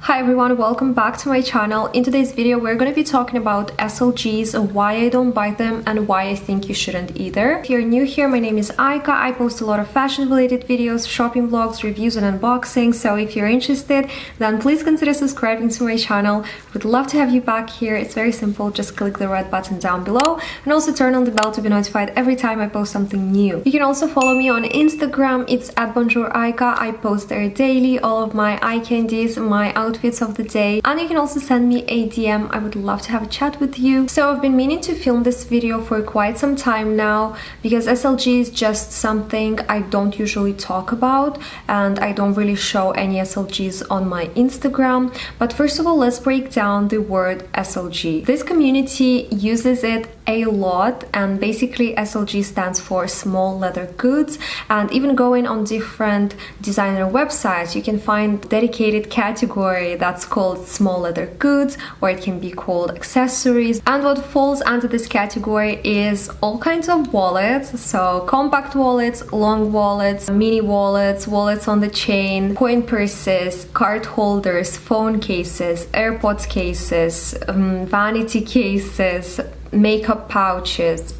Hi everyone, welcome back to my channel. In today's video we're going to be talking about SLGs, why I don't buy them and why I think you shouldn't either. If you're new here, my name is Aika. I post a lot of fashion related videos, shopping vlogs, reviews and unboxing, so if you're interested then please consider subscribing to my channel. Would love to have you back here. It's very simple, just click the red button down below and also turn on the bell to be notified every time I post something new. You can also follow me on Instagram, it's at BonjourAika. I post there daily all of my eye candies, my outfits of the day, and you can also send me a DM. I would love to have a chat with you. So I've been meaning to film this video for quite some time now because SLG is just something I don't usually talk about and I don't really show any SLGs on my Instagram. But first of all, let's break down the word SLG. This community uses it a lot, and basically SLG stands for small leather goods, and even going on different designer websites you can find dedicated category that's called small leather goods, or it can be called accessories. And what falls under this category is all kinds of wallets, so compact wallets, long wallets, mini wallets, wallets on the chain, coin purses, card holders, phone cases, AirPods cases, vanity cases, makeup pouches,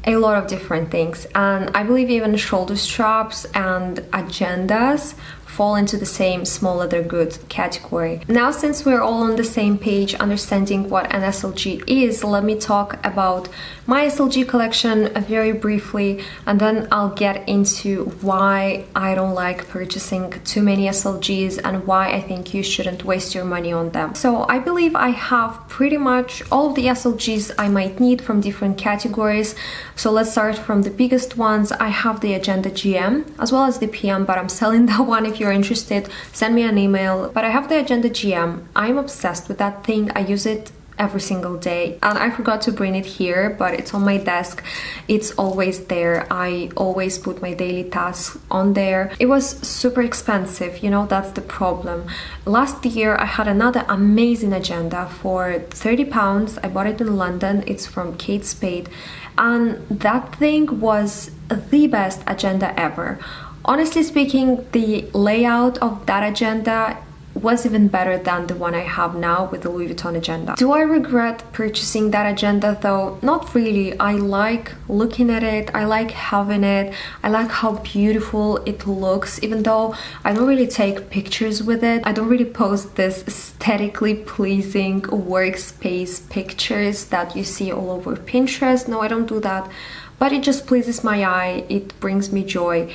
a lot of different things. And I believe even shoulder straps and agendas fall into the same small leather goods category. Now, since we're all on the same page understanding what an SLG is, let me talk about my SLG collection very briefly, and then I'll get into why I don't like purchasing too many SLGs and why I think you shouldn't waste your money on them. So I believe I have pretty much all of the SLGs I might need from different categories. So let's start from the biggest ones. I have the Agenda GM as well as the PM, but I'm selling that one. If you're interested, send me an email. But I have the Agenda GM. I'm obsessed with that thing. I use it every single day, and I forgot to bring it here, but it's on my desk. It's always there. I always put my daily tasks on there. It was super expensive, you know, that's the problem. Last year I had another amazing agenda for £30. I bought it in London. It's from Kate Spade, and that thing was the best agenda ever. Honestly speaking, the layout of that agenda was even better than the one I have now with the Louis Vuitton agenda. Do I regret purchasing that agenda though? Not really. I like looking at it, I like having it, I like how beautiful it looks, even though I don't really take pictures with it. I don't really post this aesthetically pleasing workspace pictures that you see all over Pinterest. No, I don't do that, but it just pleases my eye, it brings me joy.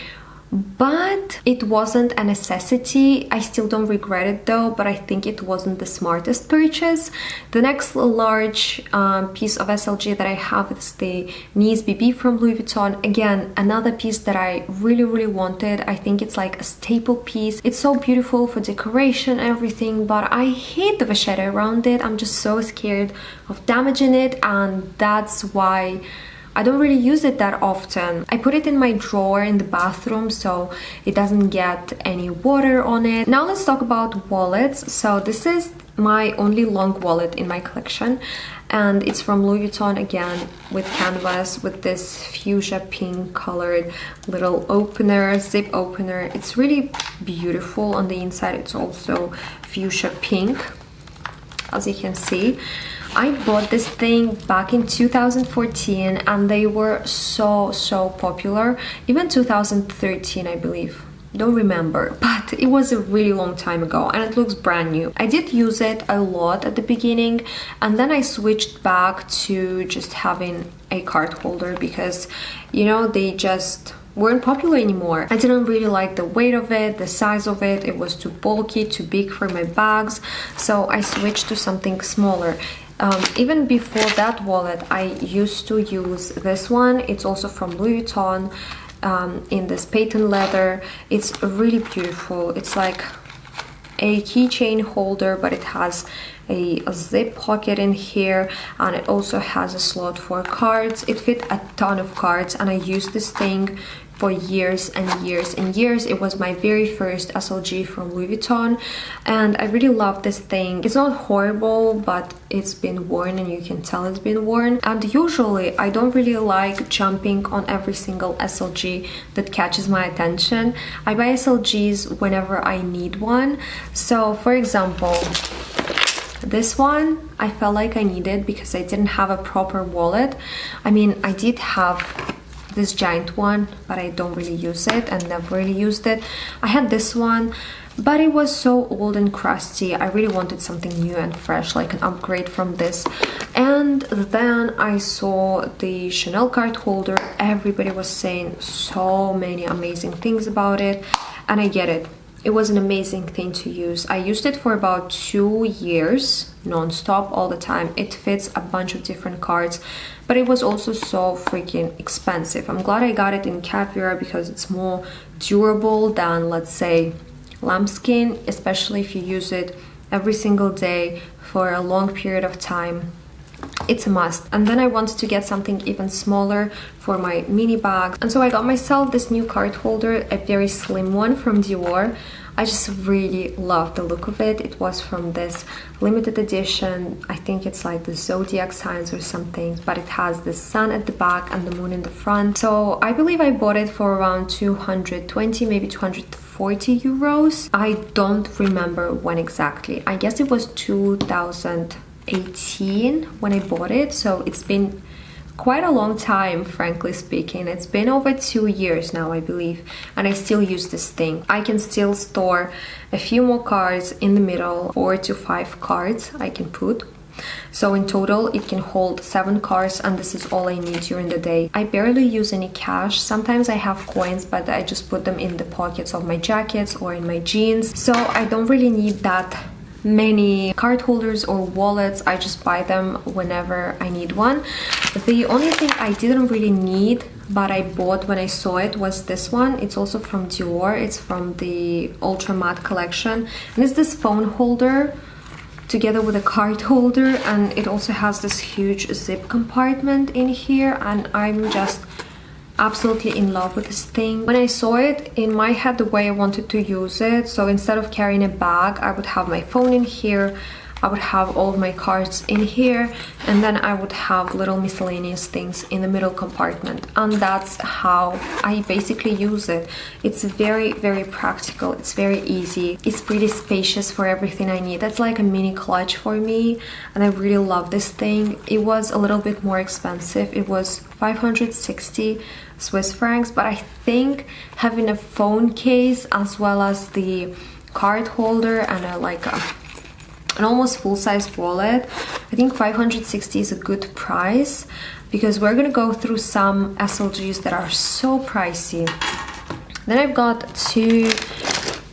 But it wasn't a necessity. I still don't regret it though, but I think it wasn't the smartest purchase. The next large piece of SLG that I have is the Nice BB from Louis Vuitton. Again, another piece that I really wanted. I think it's like a staple piece. It's so beautiful for decoration and everything, but I hate the vachetta around it. I'm just so scared of damaging it, and that's why I don't really use it that often. I put it in my drawer in the bathroom so it doesn't get any water on it. Now let's talk about wallets. So this is my only long wallet in my collection, and it's from Louis Vuitton again, with canvas, with this fuchsia pink colored little opener, zip opener. It's really beautiful. On the inside it's also fuchsia pink, as you can see. I bought this thing back in 2014 and they were so popular. Even 2013, I believe. Don't remember, but it was a really long time ago and it looks brand new. I did use it a lot at the beginning, and then I switched back to just having a card holder because, you know, they just weren't popular anymore. I didn't really like the weight of it, the size of it. It was too bulky, too big for my bags, so I switched to something smaller. Even before that wallet, I used to use this one. It's also from Louis Vuitton, in this patent leather. It's really beautiful. It's like a keychain holder, but it has a zip pocket in here, and it also has a slot for cards. It fit a ton of cards, and I use this thing for years and years and years. It was my very first SLG from Louis Vuitton, and I really love this thing. It's not horrible, but it's been worn and you can tell it's been worn. And usually I don't really like jumping on every single SLG that catches my attention. I buy SLGs whenever I need one. So for example, this one I felt like I needed because I didn't have a proper wallet. I mean, I did have this giant one, but I don't really use it and never really used it. I had this one, but it was so old and crusty. I really wanted something new and fresh, like an upgrade from this. And then I saw the Chanel card holder. Everybody was saying so many amazing things about it, and I get it. It was an amazing thing to use. I used it for about 2 years, non-stop, all the time. It fits a bunch of different cards, but it was also so freaking expensive. I'm glad I got it in caviar because it's more durable than, let's say, lambskin, especially if you use it every single day for a long period of time. It's a must. And then I wanted to get something even smaller for my mini bags, and so I got myself this new card holder, a very slim one from Dior. I just really love the look of it. It was from this limited edition. I think it's like the zodiac signs or something, but it has the sun at the back and the moon in the front. So I believe I bought it for around 220, maybe 240 euros. I don't remember when exactly. I guess it was 2018 when I bought it, so it's been quite a long time, frankly speaking. It's been over 2 years now, I believe, and I still use this thing. I can still store a few more cards in the middle, 4 to 5 cards I can put. So in total it can hold 7 cards, and this is all I need during the day. I barely use any cash. Sometimes I have coins, but I just put them in the pockets of my jackets or in my jeans, so I don't really need that many card holders or wallets. I just buy them whenever I need one. The only thing I didn't really need but I bought when I saw it was this one. It's also from Dior. It's from the Ultra Matte collection, and it's this phone holder together with a card holder, and it also has this huge zip compartment in here, and I'm just absolutely in love with this thing. When I saw it, in my head, the way I wanted to use it, so instead of carrying a bag, I would have my phone in here, I would have all of my cards in here, and then I would have little miscellaneous things in the middle compartment, and that's how I basically use it. It's very, very practical. It's very easy. It's pretty spacious for everything I need. That's like a mini clutch for me, and I really love this thing. It was a little bit more expensive. It was 560 Swiss francs, but I think having a phone case as well as the card holder and an almost full-size wallet, I think 560 is a good price, because we're gonna go through some SLGs that are so pricey. Then I've got 2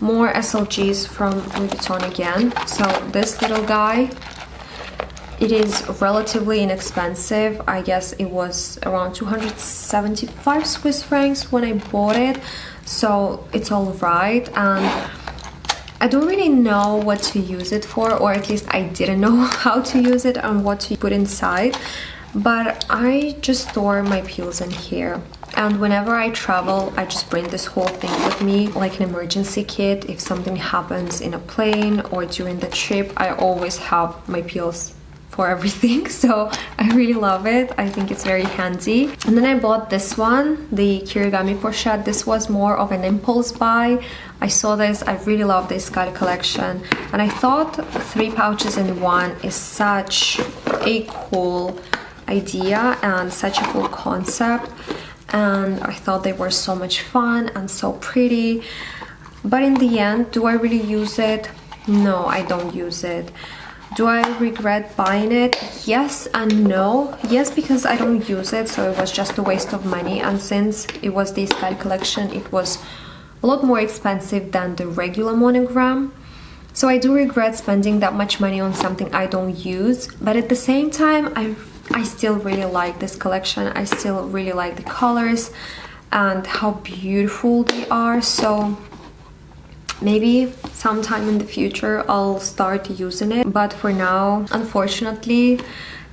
more SLGs from Louis Vuitton again. So this little guy, it is relatively inexpensive. I guess it was around 275 Swiss francs when I bought it, so it's all right. And I don't really know what to use it for, or at least I didn't know how to use it and what to put inside, but I just store my pills in here. And whenever I travel, I just bring this whole thing with me, like an emergency kit. If something happens in a plane or during the trip, I always have my pills for everything, so I really love it. I think it's very handy. And then I bought this one, the Kirigami pochette. This was more of an impulse buy. I saw this, I really love this Slg Collection, and I thought 3 pouches in one is such a cool idea and such a cool concept, and I thought they were so much fun and so pretty. But in the end, do I really use it? No, I don't use it. Do I regret buying it? Yes and no. Yes, because I don't use it, so it was just a waste of money, and since it was the Slg Collection, it was a lot more expensive than the regular monogram. So I do regret spending that much money on something I don't use, but at the same time, I still really like this collection. I still really like the colors and how beautiful they are. So maybe sometime in the future I'll start using it, but for now, unfortunately,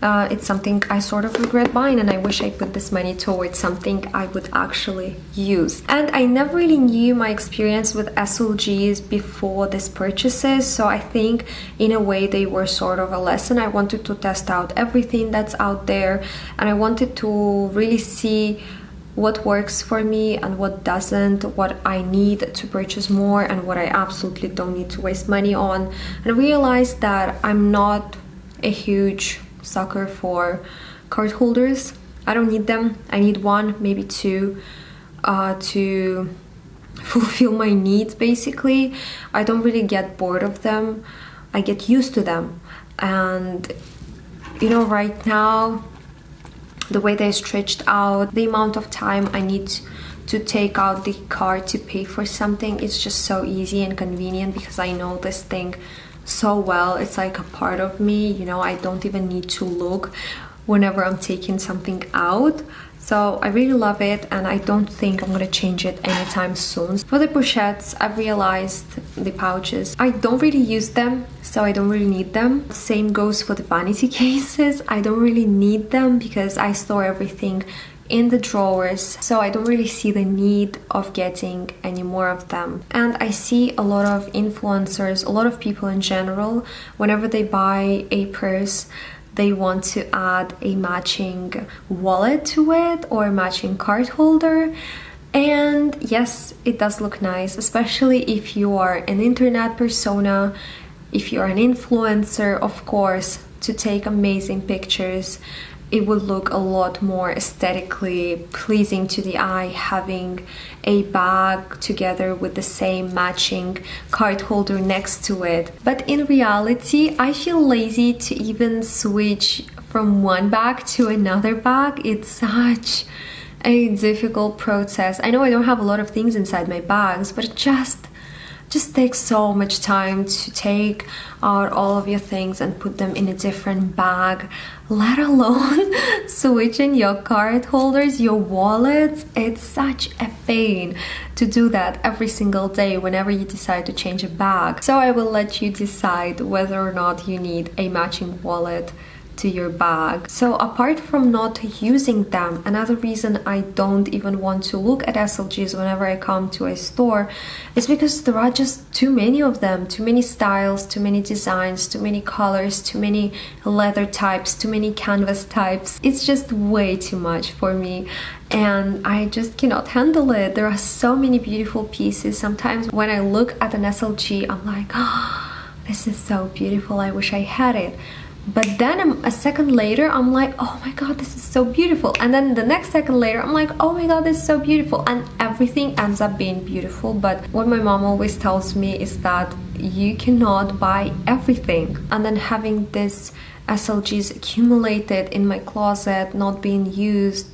It's something I sort of regret buying, and I wish I put this money towards something I would actually use. And I never really knew my experience with SLGs before these purchases, so I think in a way they were sort of a lesson. I wanted to test out everything that's out there, and I wanted to really see what works for me and what doesn't, what I need to purchase more and what I absolutely don't need to waste money on. And I realized that I'm not a huge sucker for card holders. I don't need them. I need one, maybe two, to fulfill my needs basically. I don't really get bored of them. I get used to them. And you know, right now, the way they're stretched out, the amount of time I need to take out the card to pay for something, it's just so easy and convenient because I know this thing so well. It's like a part of me, you know. I don't even need to look whenever I'm taking something out. So I really love it, and I don't think I'm gonna change it anytime soon. For the pochettes, I've realized the pouches, I don't really use them, so I don't really need them. Same goes for the vanity cases. I don't really need them because I store everything in the drawers, so I don't really see the need of getting any more of them. And I see a lot of influencers, a lot of people in general, whenever they buy a purse, they want to add a matching wallet to it or a matching card holder. And yes, it does look nice, especially if you are an internet persona, if you're an influencer, of course, to take amazing pictures. It would look a lot more aesthetically pleasing to the eye having a bag together with the same matching card holder next to it. But in reality, I feel lazy to even switch from one bag to another bag. It's such a difficult process. I know I don't have a lot of things inside my bags, but it just takes so much time to take out all of your things and put them in a different bag, let alone switching your card holders, your wallets. It's such a pain to do that every single day whenever you decide to change a bag. So I will let you decide whether or not you need a matching wallet to your bag. So apart from not using them, another reason I don't even want to look at SLGs whenever I come to a store is because there are just too many of them, too many styles, too many designs, too many colors, too many leather types, too many canvas types. It's just way too much for me, and I just cannot handle it. There are so many beautiful pieces. Sometimes when I look at an SLG, I'm like, oh, this is so beautiful, I wish I had it. But then a second later, I'm like, oh my god, this is so beautiful. And then the next second later, I'm like, oh my god, this is so beautiful. And everything ends up being beautiful. But what my mom always tells me is that you cannot buy everything. And then having this SLGs accumulated in my closet, not being used,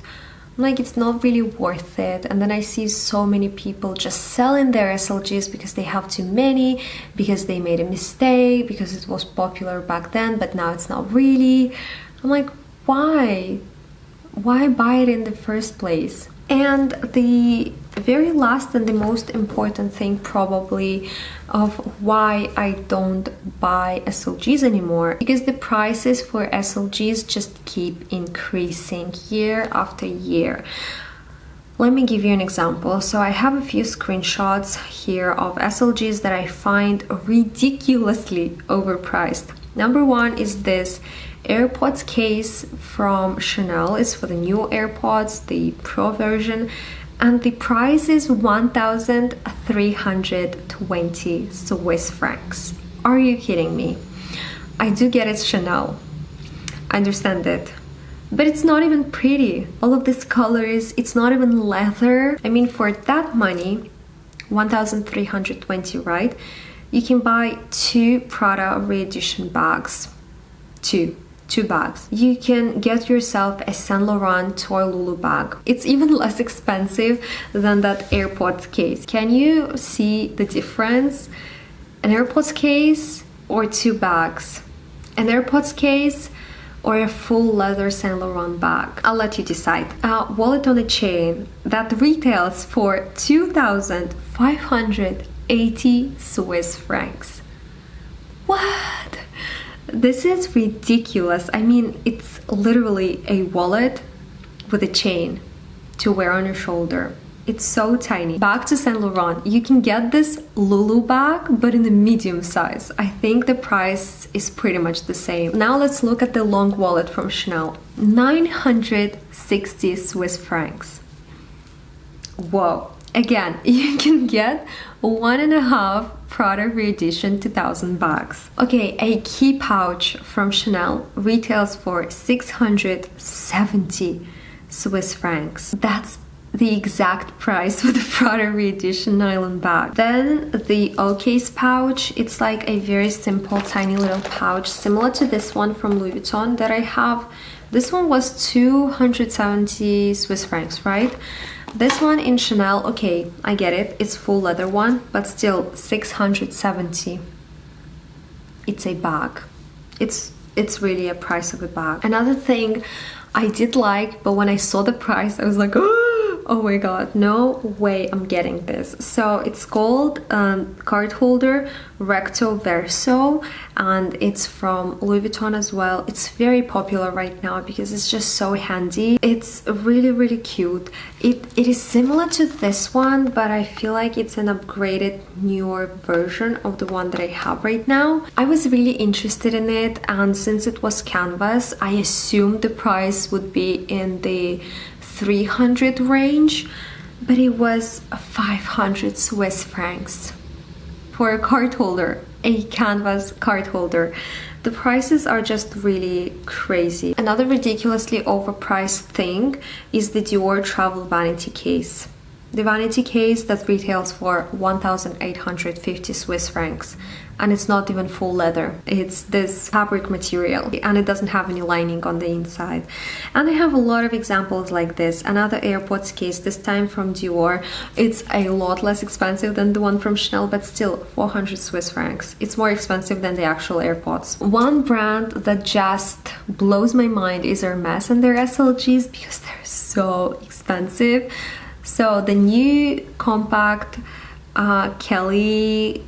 like, it's not really worth it. And then I see so many people just selling their SLGs because they have too many, because they made a mistake, because it was popular back then but now it's not really. I'm like, why buy it in the first place? And the very last and the most important thing probably of why I don't buy SLGs anymore, because the prices for SLGs just keep increasing year after year. Let me give you an example. So I have a few screenshots here of SLGs that I find ridiculously overpriced. Number one is this AirPods case from Chanel. It's for the new AirPods, the Pro version, and the price is 1,320 Swiss francs. Are you kidding me? I do get it's Chanel, I understand it, but it's not even pretty. All of these colors, it's not even leather. I mean, for that money, 1,320, right? You can buy two Prada re-edition bags. Two bags. You can get yourself a Saint Laurent Toy Lulu bag. It's even less expensive than that AirPods case. Can you see the difference? An AirPods case or two bags? An AirPods case or a full leather Saint Laurent bag? I'll let you decide. Wallet on a chain that retails for 2,580 Swiss francs. What? This is ridiculous. I mean, it's literally a wallet with a chain to wear on your shoulder. It's so tiny. Back to Saint Laurent. You can get this Lulu bag, but in the medium size. I think the price is pretty much the same. Now let's look at the long wallet from Chanel. 960 Swiss francs. Whoa. Again, you can get 1.5 Prada re-edition 2000 bags. Okay, a key pouch from Chanel retails for 670 Swiss francs. That's the exact price for the Prada re-edition nylon bag. Then the O-case pouch, it's like a very simple tiny little pouch similar to this one from Louis Vuitton that I have. This one was 270 Swiss francs, right? This one in Chanel, okay, I get it, it's full leather one, but still 670. It's a bag. It's really a price of a bag. Another thing I did like, but when I saw the price, I was like, oh my god, no way I'm getting this. So it's called card holder Recto Verso, and it's from Louis Vuitton as well. It's very popular right now because it's just so handy. It's really cute. It is similar to this one, but I feel like it's an upgraded, newer version of the one that I have right now. I was really interested in it, and since it was canvas, I assumed the price would be in the 300 range, but it was 500 Swiss francs for a card holder, a canvas card holder. The prices are just really crazy. Another ridiculously overpriced thing is the Dior travel vanity case. The vanity case that retails for 1,850 Swiss francs, and it's not even full leather. It's this fabric material, and it doesn't have any lining on the inside. And I have a lot of examples like this. Another AirPods case, this time from Dior. It's a lot less expensive than the one from Chanel, but still 400 Swiss francs. It's more expensive than the actual AirPods. One brand that just blows my mind is Hermes and their SLGs because they're so expensive. So the new compact Kelly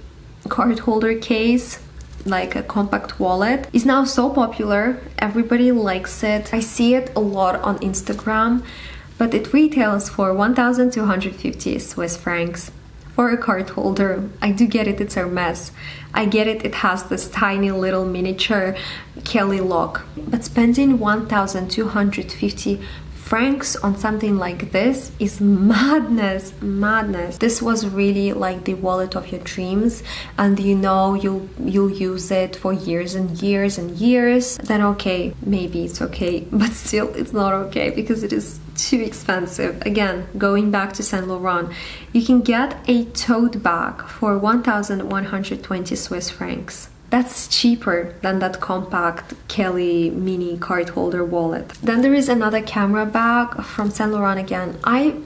card holder case, like a compact wallet, is now so popular. Everybody likes it. I see it a lot on Instagram, but it retails for 1,250 Swiss francs for a card holder. I do get it, it's Hermes. I get it, it has this tiny little miniature Kelly lock, but spending 1,250 francs on something like this is madness. This was really like the wallet of your dreams, and you know you'll use it for years and years and years. Then okay, maybe it's okay, but still it's not okay because it is too expensive. Again, going back to Saint Laurent, you can get a tote bag for 1,120 Swiss francs. That's cheaper than that compact Kelly mini card holder wallet. Then there is another camera bag from Saint Laurent again. I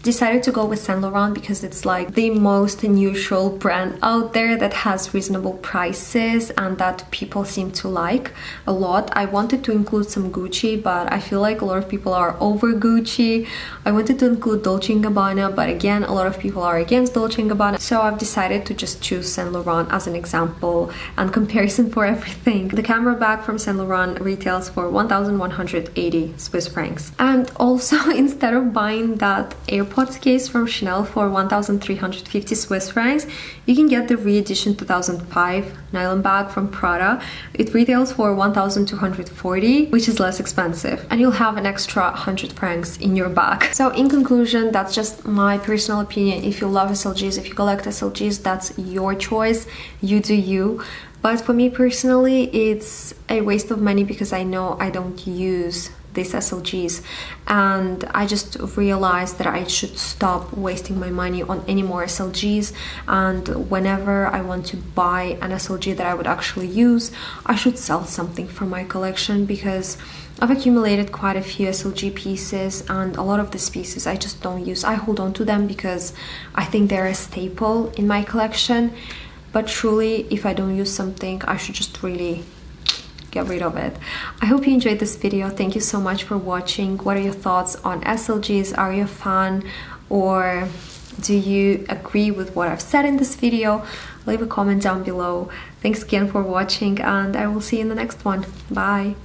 decided to go with Saint Laurent because it's like the most unusual brand out there that has reasonable prices and that people seem to like a lot. I wanted to include some Gucci, but I feel like a lot of people are over Gucci. I wanted to include Dolce & Gabbana, but again, a lot of people are against Dolce & Gabbana. So I've decided to just choose Saint Laurent as an example and comparison for everything. The camera bag from Saint Laurent retails for 1,180 Swiss francs. And also, instead of buying that AirPods case from Chanel for 1,350 Swiss francs, you can get the re-edition 2005 nylon bag from Prada. It retails for 1,240, which is less expensive, and you'll have an extra 100 francs in your bag. So in conclusion, that's just my personal opinion. If you love SLGs, if you collect SLGs, that's your choice. You do you. But for me personally, it's a waste of money because I know I don't use these SLGs, and I just realized that I should stop wasting my money on any more SLGs, and whenever I want to buy an SLG that I would actually use, I should sell something from my collection because I've accumulated quite a few SLG pieces, and a lot of these pieces I just don't use. I hold on to them because I think they're a staple in my collection, but truly if I don't use something, I should just really get rid of it. I hope you enjoyed this video. Thank you so much for watching. What are your thoughts on SLGs? Are you a fan, or Do you agree with what I've said in this video? Leave a comment down below. Thanks again for watching, and I will see you in the next one. Bye!